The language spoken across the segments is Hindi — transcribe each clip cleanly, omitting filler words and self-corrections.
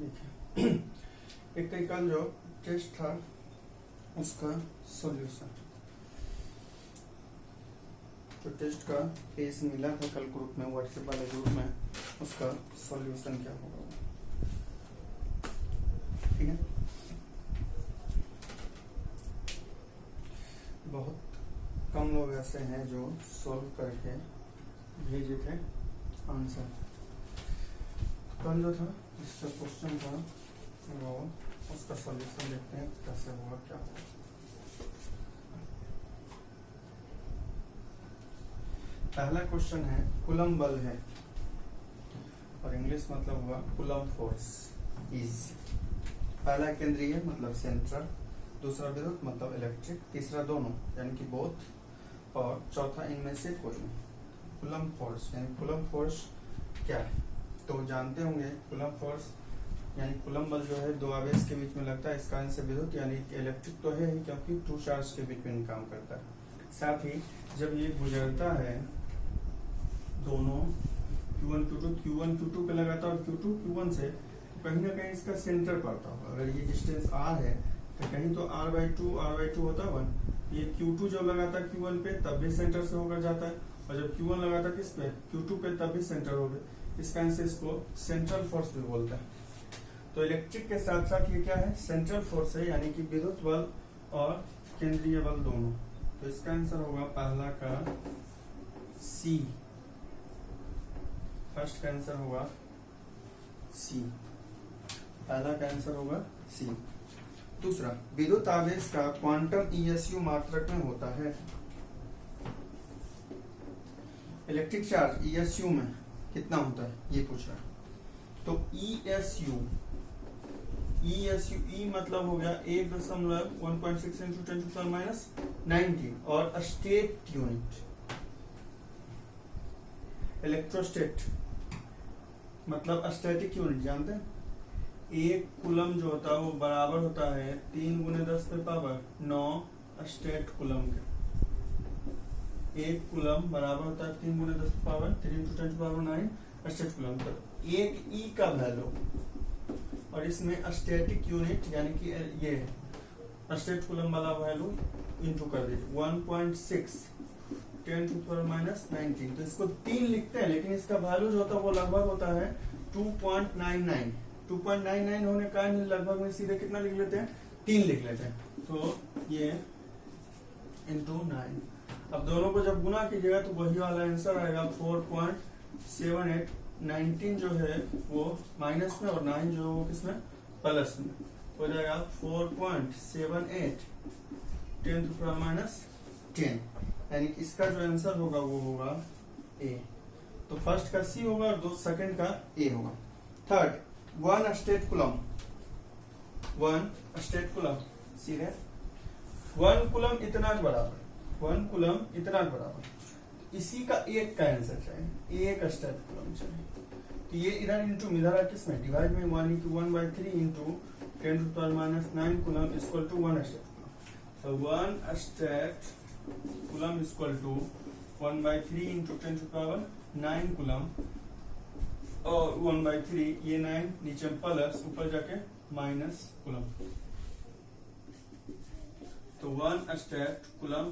ठीक है। एक कल जो टेस्ट था उसका सॉल्यूशन, जो टेस्ट का पेज मिला था कल ग्रुप में, व्हाट्सएप वाले ग्रुप में, उसका सॉल्यूशन क्या होगा, ठीक है। बहुत कम लोग ऐसे हैं जो सॉल्व करके भेजे थे आंसर। कल जो था जिसका क्वेश्चन था वो उसका सॉल्यूशन देखते हैं कैसे होगा, क्या होगा। पहला क्वेश्चन है कूलम बल है और इंग्लिश मतलब हुआ कूलम फोर्स इज। पहला केंद्रीय मतलब सेंट्रल, दूसरा विद्युत मतलब इलेक्ट्रिक, तीसरा दोनों यानी कि बोथ, और चौथा इनमें से कोई नहीं। कूलम फोर्स यानी कूलम फोर्स क्या है तो जानते होंगे। कूलम फोर्स यानी कूलम बल जो है दो आवेश के बीच में लगता है, इस कारण से विद्युत यानी इलेक्ट्रिक तो है ही, क्योंकि टू चार्ज के बीच में काम करता है। साथ ही जब ये गुजरता है दोनों Q1 Q2 Q1 Q2 पे लगाता है और Q2 Q1 से, तो कहीं ना कहीं इसका सेंटर पड़ता होगा। अगर ये डिस्टेंस R है तो कहीं तो R/2 होता है 1। ये Q2 जब लगाता है Q1 पे तब भी सेंटर से होकर जाता है, और जब Q1 लगाता है किस पे Q2 पे तब भी सेंटर हो गया। इस कारण से इसको सेंट्रल फोर्स भी बोलता है। तो इलेक्ट्रिक के साथ साथ ये क्या है, सेंट्रल फोर्स है, यानी कि विद्युत बल और केंद्रीय बल दोनों। तो इसका आंसर होगा पहला का सी। फर्स्ट का आंसर होगा सी, पहला का आंसर होगा सी। दूसरा, विद्युत आवेश का क्वांटम ईएसयू मात्रक में होता है। इलेक्ट्रिक चार्ज ईएसयू में कितना होता है ये पूछ रहा है। तो ईएसयू ई मतलब हो गया 1.16 इंटू 10⁻⁹ और स्टेट यूनिट। इलेक्ट्रोस्टेट मतलब स्टैटिक यूनिट जानते हैं। एक कूलम जो होता है वो बराबर होता है 3 × 10⁻⁹ स्टेट कूलम के। एक कूलम बराबर होता है 3 × 10⁻3 × 10⁻9 स्टेट कूलम। तो एक ई का वैल्यू और इसमें स्टैटिक यूनिट यानी कि ये स्टेट कूलम वाला वैल्यू इंटू कर दीजिए 1.6 10⁻⁻19। तो इसको 3 लिखते हैं, लेकिन इसका वैल्यू जो होता है वो लगभग होता है 2.99। 2.99 होने का लगभग में सीधे कितना लिख लेते हैं, 3 लिख लेते हैं। तो ये इंटू 9। अब दोनों को जब गुना कीजिएगा तो वही वाला आंसर आएगा 4.78। 19 जो है वो माइनस में और 9 जो है वो किसमें, प्लस में हो जाएगा 4.78 10⁻10। यानी कि इसका जो आंसर होगा वो होगा ए। तो फर्स्ट का सी होगा और सेकंड का ए होगा। थर्ड, वन स्टेट कूलम सीधे 1 कूलम इतना बराबर, 1 कूलम इतना बराबर। इसी का एक का आंसर चाहिए, एक स्टेट कूलम चाहिए। तो ये इधर इंटू इधर किसमें डिवाइड में 1/3 into 10⁻⁹ coulomb equal to 1 stat coulomb. तो 1 stat coulomb equal to 1/3 into 10⁻9 coulomb, और 1/3 ये 9 नीचे प्लस ऊपर जाके माइनस कूलम। तो 1 stat coulomb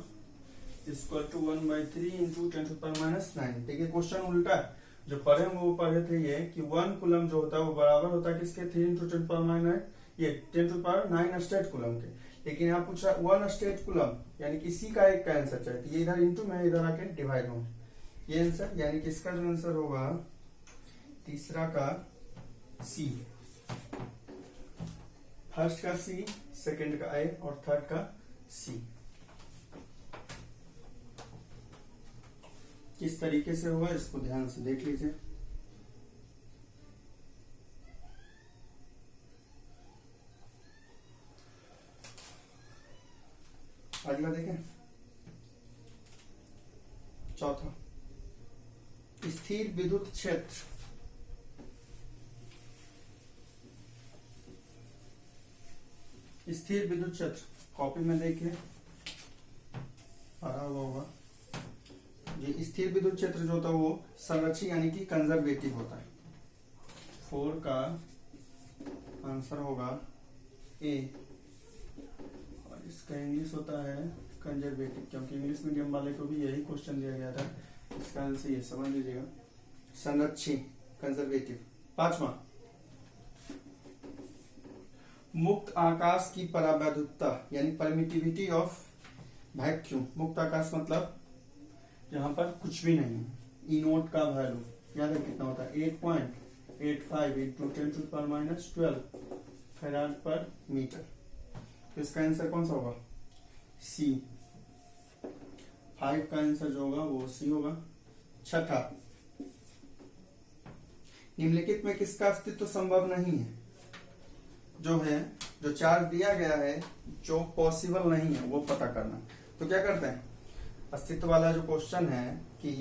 equal to 1/3 into 10⁻9। देखिए क्वेश्चन उल्टा है, जो पढ़े वो पढ़े थे ये कि 1 कूलम जो होता है वो बराबर होता है किसके, 3 इंटू 10⁻9 ये 10⁻9 स्टेट कूलम के। लेकिन यहाँ पूछ रहा 1 स्टेट कूलम यानी कि इसी का एक का आंसर चाहिए। तो ये इधर इंटू में इधर आके डिवाइड होंगे ये आंसर, यानी कि इसका जो आंसर होगा तीसरा का सी। फर्स्ट का सी, सेकंड का ए और थर्ड का सी। किस तरीके से होगा इसको ध्यान से देख लीजिए। अगला देखें, चौथा, स्थिर विद्युत क्षेत्र। स्थिर विद्युत क्षेत्र कॉपी में देखिए पढ़ा हुआ होगा। ये स्थिर विद्युत क्षेत्र जो होता है वो संरक्षी यानी कि कंजर्वेटिव होता है। 4 का आंसर होगा ए। और इसका इंग्लिश होता है कंजर्वेटिव, क्योंकि इंग्लिश मीडियम वाले को भी यही क्वेश्चन दिया गया था। इसका आंसर ये समझ लीजिएगा, संरक्षित, कंजर्वेटिव। 5वां, मुक्त आकाश की परावैद्युतता यानी परमिटिविटी ऑफ वैक्यूम। मुक्त आकाश मतलब यहाँ पर कुछ भी नहीं है। ई नोट का वैल्यू याद है कितना होता है, 8.85 इंटू 10⁻12 फैराड पर मीटर। तो इसका आंसर कौन सा होगा, सी। 5 का आंसर जो होगा वो सी होगा। 6ठा, निम्नलिखित में किसका अस्तित्व संभव नहीं है। जो चार्ज दिया गया है जो पॉसिबल नहीं है वो पता करना। तो क्या करते हैं, अस्तित्व वाला जो क्वेश्चन है कि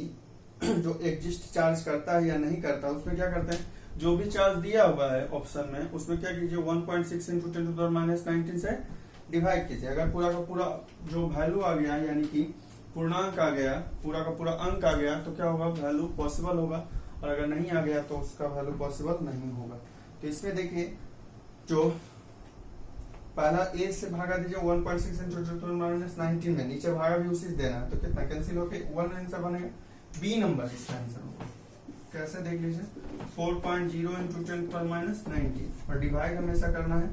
जो एग्जिस्ट चार्ज करता है या नहीं करता, उसमें क्या करते हैं, जो भी चार्ज दिया हुआ है ऑप्शन में उसमें क्या कीजिए 1.6 इंटू 10⁻19 से डिवाइड कीजिए। अगर पूरा का पूरा जो वैल्यू आ गया यानी कि पूर्णांक आ गया, पूरा का पूरा अंक आ गया, तो क्या होगा, वैल्यू पॉसिबल होगा। और अगर नहीं आ गया तो उसका वैल्यू पॉसिबल नहीं होगा। तो इसमें देखिए जो पहला ए से भागा दीजिए 1.6 इंटू 10⁻19 में, नीचे भागा भी उसी से देना है, तो कितना कैंसिल होके 1 आंसर बनेगा। बी नंबर इसका आंसर होगा। कैसे देख लीजिए, 4.0 इंटू 10⁻19 और डिवाइड हमेशा करना है।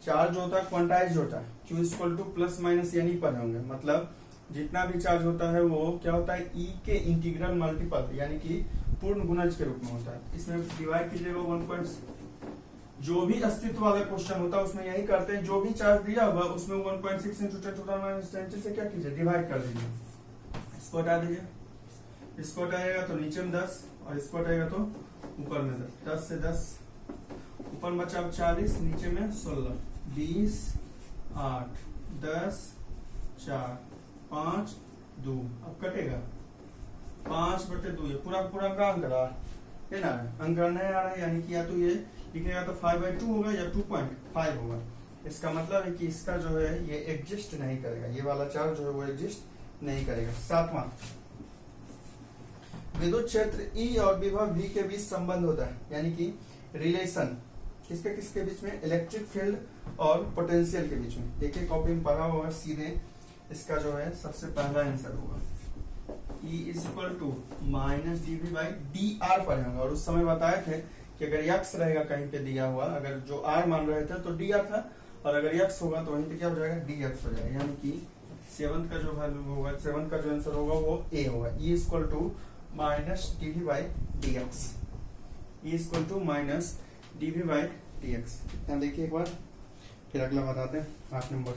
चार्ज होता है क्वांटाइज होता है, Q equal two plus minus यानी पर होंगे, मतलब जितना भी चार्ज होता है वो क्या होता है, E के इंटीग्रल मल्टीपल यानी कि पूर्ण गुणज के रूप में होता है। इसमें डिवाइड कीजिएगा 1. जो भी अस्तित्व वाला क्वेश्चन होता है उसमें यही करते हैं, जो भी चार्ज दिया हुआ उसमें 1.6 इंटू 10⁻19 से क्या कीजिए, डिवाइड कर दीजिए। इसको हटा दीजिए, इसको हटाएगा तो नीचे में 10 और इसको हटाएगा तो ऊपर में 10। 10 से 10 ऊपर बचा अब 40, नीचे में 16, 20, 8, 10, 4, 5, 2। अब कटेगा 5/2, ये पूरा पूरा का अंक रहा है ना, अंक नहीं आ रहा है, यानी कि या तो ये लिखेगा तो 5/2 होगा या 2.5 होगा। इसका मतलब है कि इसका जो है ये एग्जिस्ट नहीं करेगा, ये वाला चार्ज जो है वो एग्जिस्ट नहीं करेगा। 7वां, विद्युत क्षेत्र E और विभव V के बीच संबंध होता है, यानी कि रिलेशन किसके किसके बीच में, इलेक्ट्रिक फील्ड और पोटेंशियल के बीच में। देखिए कॉपी में पढ़ा होगा, सीधे इसका जो है सबसे पहला आंसर होगा E equal to minus dV/dr पढ़े होंगे। और उस समय बताए थे कि अगर x रहेगा कहीं पे दिया हुआ, अगर जो r मान रहे थे तो dr था, और अगर x होगा तो वहीं पे क्या हो जाएगा, dx हो जाएगा। यानी कि 7 का जो वैल्यू होगा, 7 का जो आंसर होगा वो a होगा। E equal to minus dV/dx, E equal to minus dV/dx। यहाँ देखिए एक बार, फिर अगला बताते हैं 8 नंबर।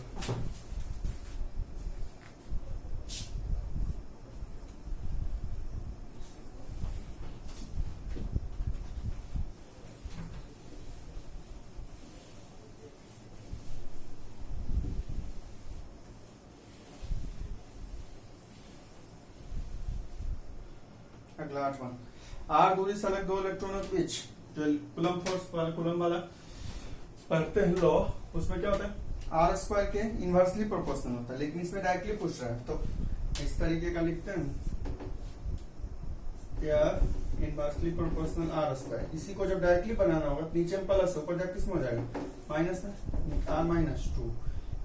अगला 8वां, आर दूरी से अलग दो इलेक्ट्रॉनों के बीच जो कूलम फोर्स वाला, कूलम वाला पढ़ते हैं लॉ, उसमें क्या होता है, आर स्क्वायर के इनवर्सली प्रोपोर्शनल होता है। लेकिन इसमें डायरेक्टली पूछ रहा है तो इस तरीके का लिखते हैं, इनवर्सली प्रोपोर्शनल आर स्क्वायर। इसी को जब डायरेक्टली बनाना होगा नीचे में प्लस, ऊपर जाके किसमें हो जाएगा, माइनस में, r-2,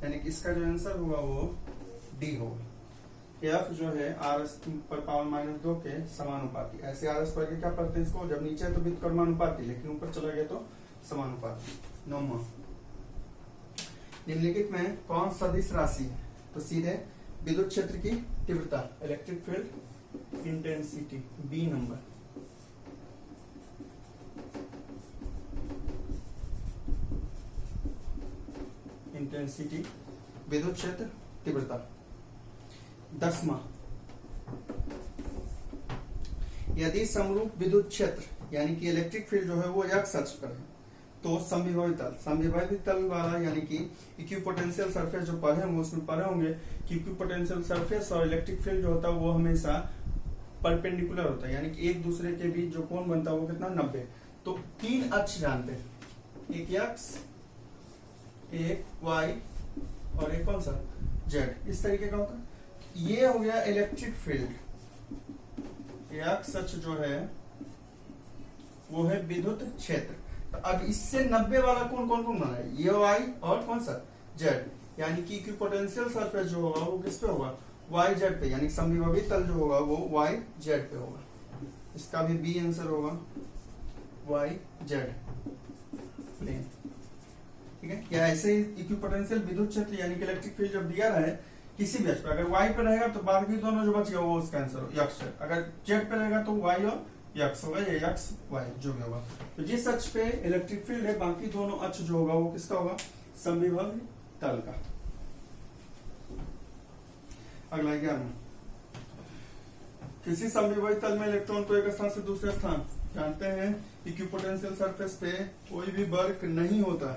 यानी कि इसका जो आंसर होगा वो डी होगा। एफ जो है आर पर पावर -2 के समानुपाती। ऐसे आर स्क्वायर के क्या पढ़ते हैं इसको, जब नीचे है तो व्युत्क्रमानुपाती, लेकिन ऊपर चला गया तो समानुपाती। 9वां, निम्नलिखित में कौन सदिश राशि है, तो सीधे विद्युत क्षेत्र की तीव्रता, electric field intensity, B number. Intensity विद्युत क्षेत्र तीव्रता। 10वां, यदि समरूप विद्युत क्षेत्र यानी कि इलेक्ट्रिक फील्ड जो है वो x अक्ष पर है तो समविभवी तल वाला यानी कि इक्विपोटेंशियल सरफेस जो पढ़े होंगे उसमें पढ़े होंगे कि इक्विपोटेंशियल सरफेस और इलेक्ट्रिक फील्ड जो होता है वो हमेशा परपेंडिकुलर होता है, यानी कि एक दूसरे के बीच जो कोण बनता है वो कितना, 90। तो 3 अक्ष जानते हैं, एक x, एक y और एक कौन सा, z, इस तरीके का होता है। ये हो गया इलेक्ट्रिक फील्ड, x अक्ष जो है वो है विद्युत क्षेत्र। तो अब इससे 90 वाला कौन कौन कौन बना है, ये वाई और कौन सा जेड, यानी कि इक्विपोटेंशियल सरफेस जो होगा वो किस पे होगा, वाई जेड पे, यानी समविभवी तल जो होगा वो वाई जेड पे होगा। इसका भी बी आंसर होगा, वाई जेड प्लेन। ठीक है, या ऐसे ही इक्विपोटेंशियल विद्युत क्षेत्र यानी कि इलेक्ट्रिक फील्ड जब दिया रहा है किसी भी अक्ष पे, अगर वाई पे रहेगा तो बाकी दोनों जो बच गया वो उसका आंसर यक्ष है, अगर जेड पे रहेगा तो वाई और यक्ष होगा, या यक्ष वाई जो भी होगा। तो जिस अक्ष पे इलेक्ट्रिक फील्ड है बाकी दोनों अक्ष जो होगा वो किसका होगा, समविभव तल का। अगला 11, किसी समविभव तल में इलेक्ट्रॉन को एक स्थान से दूसरे स्थान, जानते हैं इक्विपोटेंशियल सरफेस पे कोई भी वर्क नहीं होता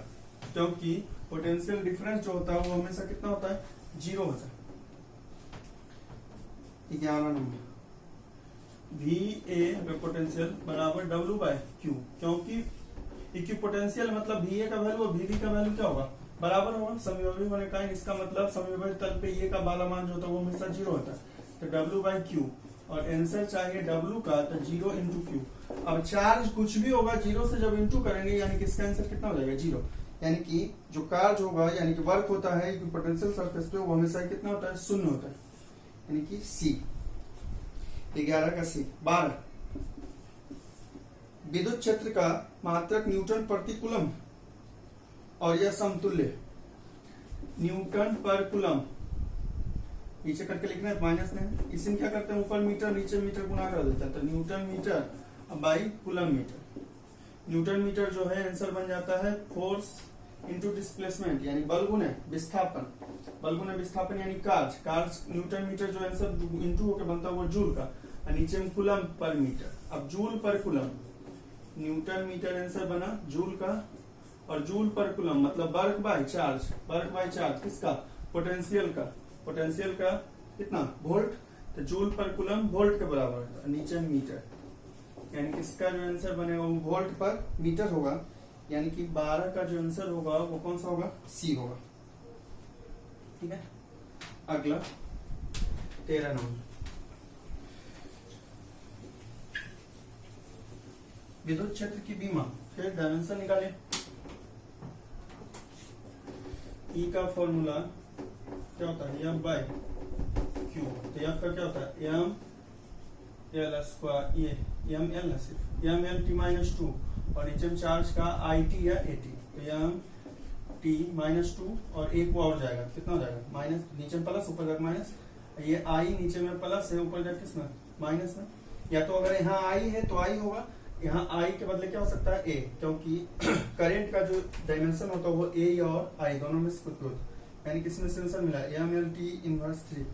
क्योंकि पोटेंशियल डिफरेंस जो होता है वो हमेशा कितना होता है, 0 होता है। 11 नंबर, वी ए पोटेंशियल बराबर डब्ल्यू बाय क्यू, क्योंकि इक्विपोटेंशियल मतलब वी ए का वैल्यू और वी का वैल्यू क्या होगा, बराबर होगा समविभवी होने का, इसका मतलब समविभवी तल पे ये का वाला मान जो होता है वो हमेशा 0 होता है। तो डब्ल्यू बाय क्यू, और आंसर चाहिए डब्ल्यू का, तो 0 इंटू क्यू। अब चार्ज कुछ भी होगा 0 से जब इंटू करेंगे यानी कि इसका आंसर कितना हो जाएगा, 0, यानी कि जो कार्य होगा यानी कि वर्क होता है पोटेंशियल सरफेस पे वो हमेशा कितना होता है, 0 होता है, यानी कि सी। 11 का सी। 12, विद्युत क्षेत्र का मात्रक न्यूटन प्रति कूलम और यह समतुल्य न्यूटन पर कूलम, नीचे करके लिखना है माइनस में, इसमें क्या करते हैं ऊपर मीटर नीचे मीटर गुना कर देते हैं, तो newton metre by coulomb metre. Newton metre जो है आंसर बन जाता है फोर्स इंटू डिस्प्लेसमेंट, यानी बल गुने विस्थापन, बल गुने विस्थापन यानी कार्य न्यूटन मीटर जो आंसर इंटू होकर बनता है वो जूल का, और नीचे में कूलम पर मीटर। अब जूल पर कूलम, न्यूटन मीटर आंसर बना जूल का, और जूल पर कूलम मतलब वर्क बाय चार्ज किसका, पोटेंशियल का कितना वोल्ट, तो जूल पर कूलम वोल्ट के बराबर है, नीचे मीटर, यानी किसका जो आंसर बनेगा वो वोल्ट पर मीटर होगा, यानी कि 12 का जो आंसर होगा वो कौन सा होगा, सी होगा। ठीक है, अगला 13 नंबर, विद्युत क्षेत्र की बीमा, फिर डायमेंशन निकाले। ई का फॉर्मूला क्या होता है, एफ बाय क्यू, तो एफ का क्या होता है, एम एल स्क्वायर, ये एम एल है सिर्फ, एम एल टी माइनस 2, और नीचे में चार्ज का आई टी या ए टी, तो एम टी माइनस 2 और एक वो और जाएगा, कितना हो जाएगा माइनस, नीचे में प्लस ऊपर जाकर माइनस, ये आई नीचे में प्लस है ऊपर जाकर किसमें माइनस में, या तो अगर यहाँ आई है तो आई होगा, यहाँ आई के बदले क्या हो सकता है, ए, क्योंकि करंट का जो डायमेंशन होता है वो ए और आई दोनों में से कुछ होता है, यानी किसमें से आंसर मिला, M L T inverse 3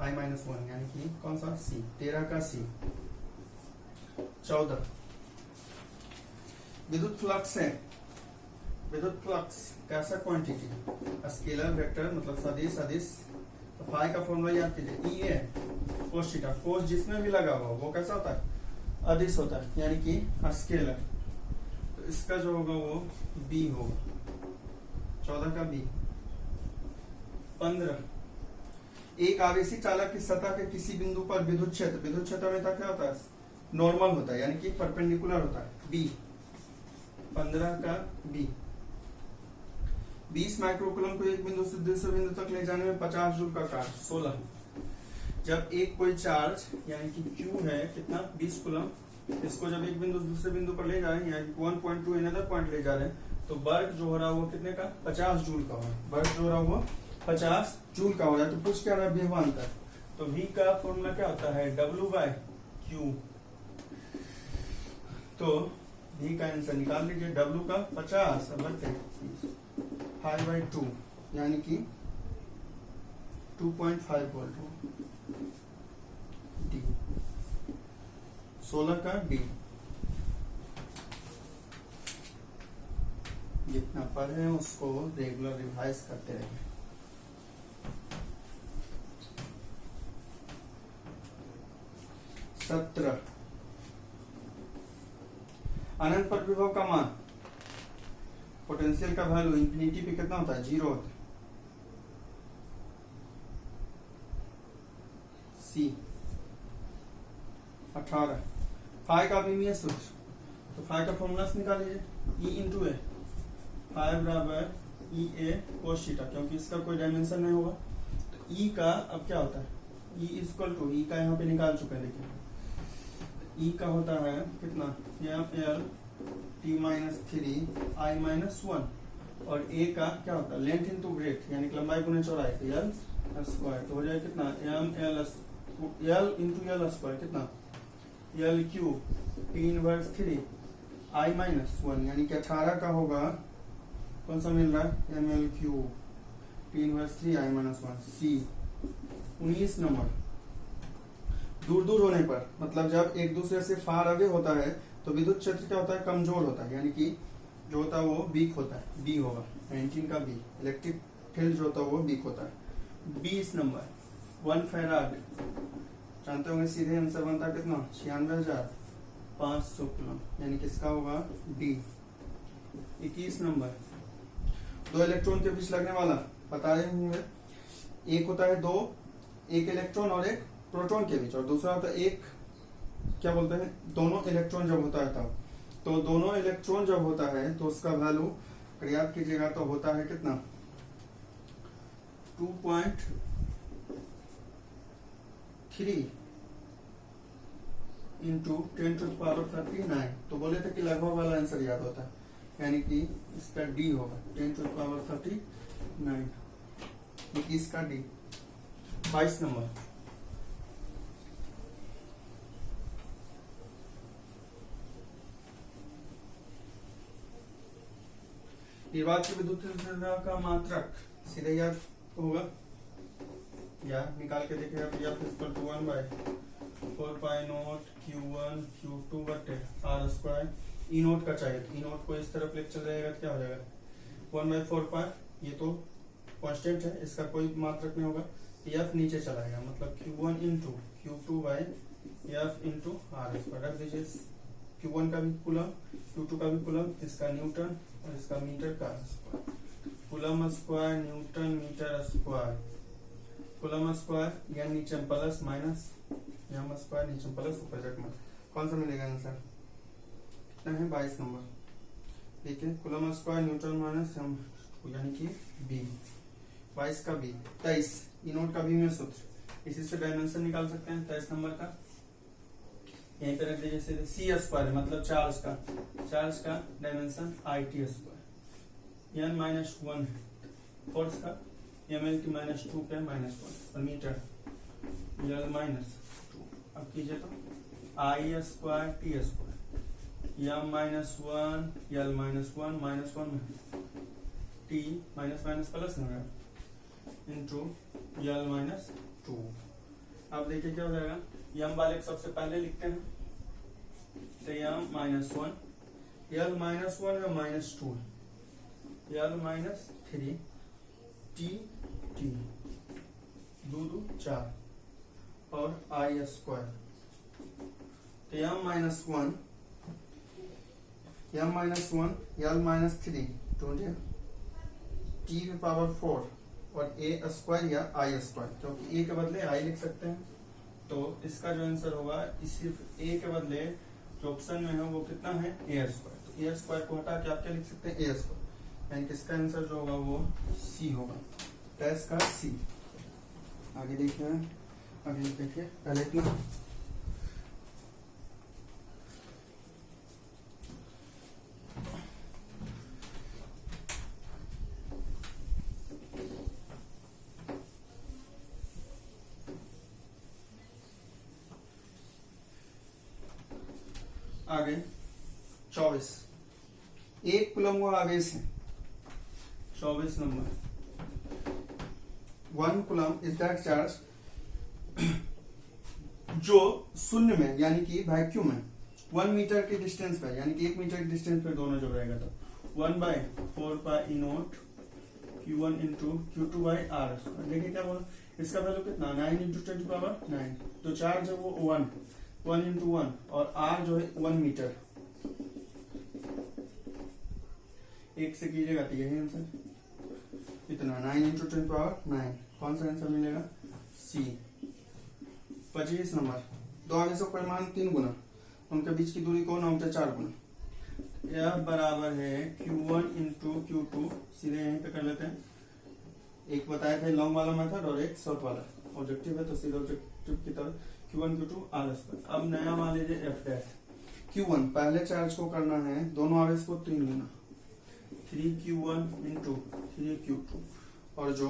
I minus 1, यानी कि कौन सा, सी। 13 का सी। 14, विद्युत फ्लक्स है, विद्युत फ्लक्स कैसा क्वांटिटी, स्केलर वेक्टर मतलब सदिश, तो फाई का फॉर्मूला याद कीजिए, ई है कोस थीटा, कोस जिसमें भी लगा हुआ वो कैसा होता है, अदिश होता है, यानी कि स्केलर, तो इसका जो होगा वो बी होगा। 14 का बी। 15, एक आवेशी चालक की सतह के किसी बिंदु पर विद्युत क्षेत्र में क्या होता है, नॉर्मल होता है, यानी कि परपेंडिकुलर होता है, बी। 15 का बी। 20 माइक्रोकूलम को एक बिंदु से दूसरे बिंदु तक ले जाने में 50 जूल का कार्य। 16, जब एक कोई चार्ज यानी कि Q है कितना 20 कूलम, इसको जब एक बिंदु से दूसरे बिंदु पर ले जा रहे हैं यानी 1.2 अनदर पॉइंट ले जा रहे हैं, तो वर्क जो हो रहा है वो कितने का 50 जूल का हो रहा है, वर्क जो हो रहा है वो 50 जूल का हो रहा है। तो पूछ क्या रहा है विभवांतर, तो V का फॉर्मूला क्या होता है W/Q, तो V का आंसर निकाल लीजिए, W का 50 5/2 यानी कि 2.5 वोल्ट हो, D। 16 का D। जितना पढ़े उसको रेगुलर रिवाइज करते रहे। सत्रह, अनंत पर विभव का मान, पोटेंशियल का वैल्यू इंफिनिटी पे कितना होता है 0 होता है, सी। 18, फाई का अभिमीय सूत्र, तो फाई का फॉर्मूला से निकाल लीजिए, ई इंटू ए, फाई बराबर ई ए कोस थीटा, क्योंकि इसका कोई डायमेंशन नहीं होगा। तो ई का अब क्या होता है, ई इक्वल टू, ई का यहाँ पे निकाल चुके हैं देखिए, ई का होता है कितना, M L T minus 3 I minus 1, और ए का क्या होता है, लेंथ इंटू ब्रेथ, यानी कि लंबाई गुने चौड़ाई, तो एल स्क्वायर, तो हो जाए कितना, M L into L square कितना, L cube T inverse 3 I minus 1, यानी कि 18 का होगा, कौन सा मिल रहा है, M L cube T inverse 3 I minus 1, C. 19 number, दूर दूर होने पर, मतलब जब एक दूसरे से फार अवे होता है तो विद्युत क्षेत्र क्या होता है, कमजोर होता है, यानी कि जो होता है वो वीक होता है, बी होगा 19 का बी, इलेक्ट्रिक फील्ड जो होता है वो वीक होता है। 20 नंबर, 1 फैराड, जानते होंगे सीधे आंसर बनता है कितना, 96,500 कूलम, यानी किसका होगा, डी। 21 नंबर, 2 इलेक्ट्रॉन के बीच लगने वाला, बता रहे होंगे, एक होता है एक इलेक्ट्रॉन और एक प्रोटॉन के बीच, और दूसरा होता है एक, क्या बोलते हैं, दोनों इलेक्ट्रॉन जब होता है तब, तो दोनों इलेक्ट्रॉन जब होता है तो उसका वैल्यू याद कीजिएगा, तो होता है कितना, 2.3 इंटू 10⁻39, तो बोले थे कि लगभग वाला आंसर याद होता है, यानी कि इसका डी होगा 10⁻39, इसका डी। 22 नंबर, निर्वात की विद्युत धारा का मात्रक सीधे याद होगा, या निकाल के देखिए आप, या फिर 1/4 पाई नोट Q1 Q2 बटे R स्क्वायर, ई नोट का चाहिए, ई नोट को इस तरफ लेके चल जाएगा तो क्या हो जाएगा, 1/4 पाई, ये तो कांस्टेंट है, इसका कोई मात्रक नहीं होगा, F नीचे चला गया, मतलब Q1 into Q2 by F into R square, रख दीजिए, Q1 का भी कूलम, Q2 का भी कूलम, इसका न्यूटन और इसका मीटर का square, coulomb square newton metre square, coulomb square, या नीचे प्लस माइनस, यहाँ स्क्वायर नीचे प्लस ऊपर जट में, कौन सा मिलेगा आंसर, कितना है, 22 नंबर, ठीक है, कूलम स्क्वायर न्यूटन माइनस यानी कि बी, 22 का बी। 23 ई नोट का भी में सूत्र, इसी से डायमेंशन निकाल सकते हैं 23 नंबर का, यहीं पे रख दीजिए, सी स्क्वायर मतलब चार्ज का dimension I T square, N minus 1 force का, एम एल की -2 पे -1, और मीटर एल -2, अब कीजिए तो I square T square, M -1 L -1 T minus plus होगा इंटू एल -2। अब देखिए क्या हो जाएगा, यम वाले को सबसे पहले लिखते हैं, तो यम -1 एल -1 या -2, एल -3 टी टी 2 2 4 और आई स्क्वायर, तो यम -1 एल -3 20 टी की पावर 4 और ए स्क्वायर या आई स्क्वायर, क्योंकि ए के बदले आई लिख सकते हैं, तो इसका जो आंसर होगा, सिर्फ ए के बदले जो ऑप्शन में है वो कितना है, ए स्क्वायर, तो ए स्क्वायर को हटा के आप क्या लिख सकते हैं, ए स्क्वायर, यानी कि इसका आंसर जो होगा वो सी होगा, टेस्ट का सी। आगे देखिए, पहले इतना, आगे 24 एक कूलम वो आवेश है, 24 number, 1 coulomb is that charge जो शून्य में यानी कि वैक्यूम में 1 मीटर के डिस्टेंस पे, यानी कि 1 मीटर के डिस्टेंस पे दोनों जब रहेगा, तो 1/4 pi e naught Q1 into Q2 by r. देखिए क्या बोला, इसका वैल्यू कितना, 9 इंटू 10⁻9, तो चार्ज है वो 1 इंटू 1, और आर जो है 1 मीटर, एक से कीजिएगा तो यही आंसर, इतना 9 इंटू 10⁻9, कौन सा आंसर मिलेगा, सी। 25 नंबर, दो आवेशों का परिमाण 3 गुना, उनके बीच की दूरी को 9 4 गुना, F बराबर है Q1 इंटू Q2, सीधे यहीं पे कर लेते हैं। एक बताया था लॉन्ग वाला मेथड और एक शॉर्ट वाला। ऑब्जेक्टिव है तो सीधे ऑब्जेक्टिव की तरफ Q1 Q2 आर स्क्वायर। अब नया मान लीजिए F डैश। Q1 पहले चार्ज को करना है दोनों आर एस को 3 गुना 3Q1 इंटू 3Q2, और जो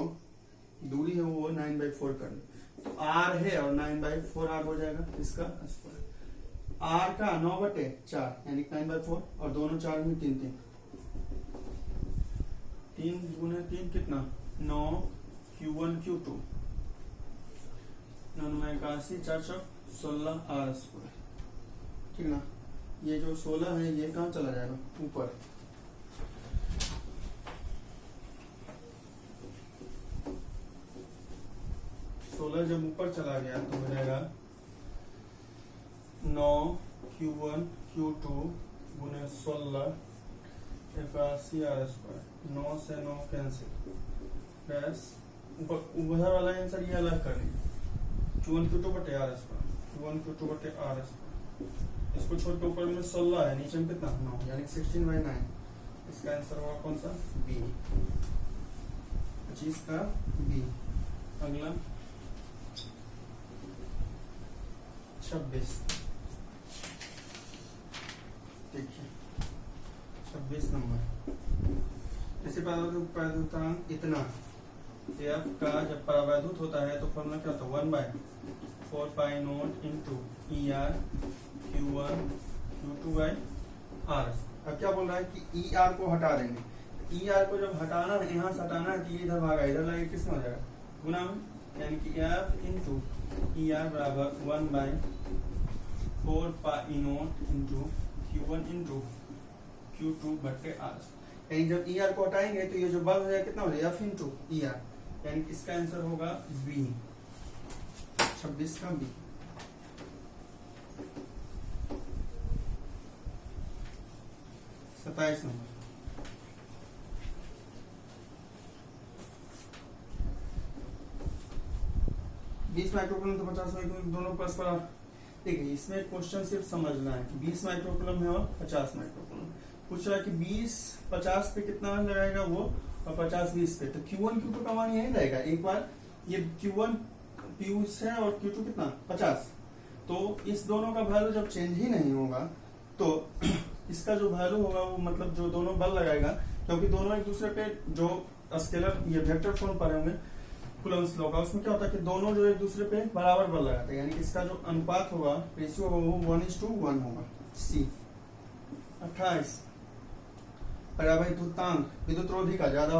दूरी है वो 9/4 करनी। तो R है और 9/4 R हो जाएगा इसका स्क्वायर। R का 9/4 यानी 9/4, और दोनों चार्ज में 3 गुना 3 कितना 9 Q1 Q2 81 4 16 R स्क्वायर। ठीक ना, ये जो 16 है ये कहाँ चला जाएगा ऊपर, जब ऊपर चला गया तो हो जाएगा 9 Q1 Q2 गुने 16 81 R स्क्वायर। 9 से 9 कैंसिल, बस उधर वाला आंसर ये अलग कर लीजिए Q1 Q2 बटे R स्क्वायर, Q1 Q2 बटे R स्क्वायर। इसको छोड़ के ऊपर में 16 है, नीचे में कितना 9 यानी 16/9। इसका आंसर होगा कौन सा बी, 25 का बी। अगला 26, देखिए 26 नंबर। इसी परावैद्युतांक इतना F का जब परावैद्युत होता है तो फॉर्मूला क्या होता है 1/4π0 इंटू ER Q1 Q2/R। अब क्या बोल रहा है कि ER को हटा देंगे। ER को जब हटाना है, यहाँ से हटाना है तो ये इधर भागा, इधर लगे किस में हो जाएगा गुना में, यानी कि F इंटू ER बराबर 1/4π0 इंटू Q1 इंटू Q2 बटे R। यानी जब ER को हटाएंगे तो ये जो बल हो जाएगा कितना हो जाएगा F इंटू ER, यानी कि इसका आंसर होगा B, 26 का B। सत्ताईस नंबर। बीस माइक्रोकूलम तो 50 माइक्रोकूलम दोनों परस्पर। देखिए इसमें क्वेश्चन सिर्फ समझना है कि 20 माइक्रोकूलम है और 50 माइक्रोकूलम। पूछ रहा है कि 20 50 पे कितना लगाएगा वो, और 50 20 पे, तो Q1 Q2 का मान यही रहेगा। एक बार ये Q1 20 है और Q2 कितना 50, तो इस दोनों का वैल्यू जब चेंज ही नहीं होगा तो इसका जो वैल्यू होगा वो मतलब जो दोनों बल लगाएगा, क्योंकि दोनों एक दूसरे पे जो स्केलर ये वेक्टर फॉर्म पर होंगे कूलम्स लॉ का, उसमें क्या होता है कि दोनों जो एक दूसरे पे बराबर बल लगाते हैं, यानी कि इसका जो अनुपात होगा रेशियो होगा वो 1:1 होगा। सी 28 परावैद्युतांक विद्युत रोधी का ज्यादा